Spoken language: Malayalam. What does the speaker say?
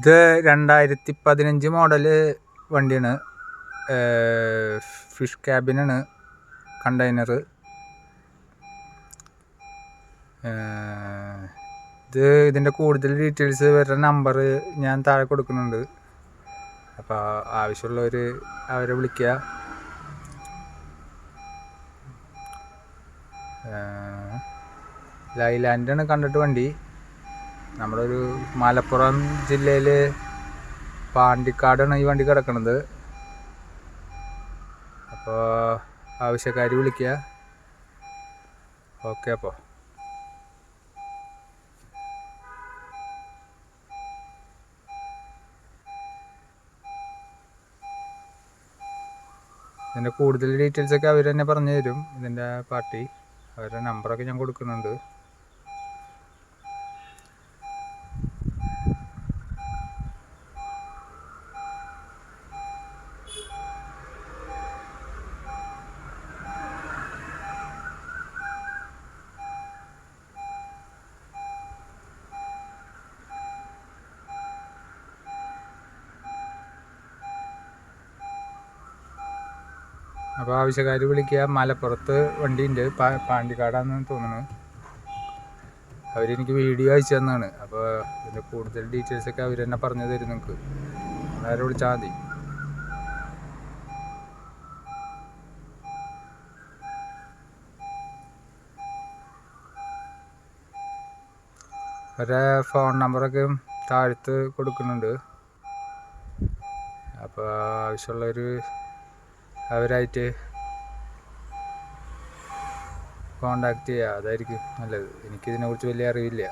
ഇത് 2015 മോഡല് വണ്ടിയാണ്. ഫിഷ് ക്യാബിനാണ്, കണ്ടെയ്നർ. ഇതിൻ്റെ കൂടുതൽ ഡീറ്റെയിൽസ് വരുന്ന നമ്പർ ഞാൻ താഴെ കൊടുക്കുന്നുണ്ട്. അപ്പോൾ ആവശ്യമുള്ളവർ അവരെ വിളിക്കുക. ലൈലാൻഡാണ് കണ്ടിട്ട് വണ്ടി. നമ്മളൊരു മലപ്പുറം ജില്ലയിൽ പാണ്ടിക്കാടാണ് ഈ വണ്ടി കിടക്കുന്നത്. അപ്പോൾ ആവശ്യക്കാർ വിളിക്കുക. ഓക്കെ. അപ്പോൾ ഇതിൻ്റെ കൂടുതൽ ഡീറ്റെയിൽസൊക്കെ അവർ തന്നെ പറഞ്ഞു തരും. ഇതിൻ്റെ പാർട്ടി അവരുടെ നമ്പറൊക്കെ ഞാൻ കൊടുക്കുന്നുണ്ട്. അപ്പോൾ ആവശ്യക്കാർ വിളിക്കുക. മലപ്പുറത്ത് വണ്ടിയുണ്ട്, പാണ്ടിക്കാടാണെന്ന് തോന്നുന്നു. അവരെനിക്ക് വീഡിയോ അയച്ചു തന്നാണ്. അപ്പോൾ ഇതിൻ്റെ കൂടുതൽ ഡീറ്റെയിൽസൊക്കെ അവർ തന്നെ പറഞ്ഞു തരും. നിങ്ങൾക്ക് അവരെ വിളിച്ചാൽ മതി. അവരുടെ ഫോൺ നമ്പറൊക്കെ താഴത്ത് കൊടുക്കുന്നുണ്ട്. അപ്പോൾ ആവശ്യമുള്ളവർ അവരായിട്ട് കോണ്ടാക്ട് ചെയ്യുക. അതായിരിക്കും നല്ലത്. എനിക്കിതിനെക്കുറിച്ച് വലിയ അറിവില്ല.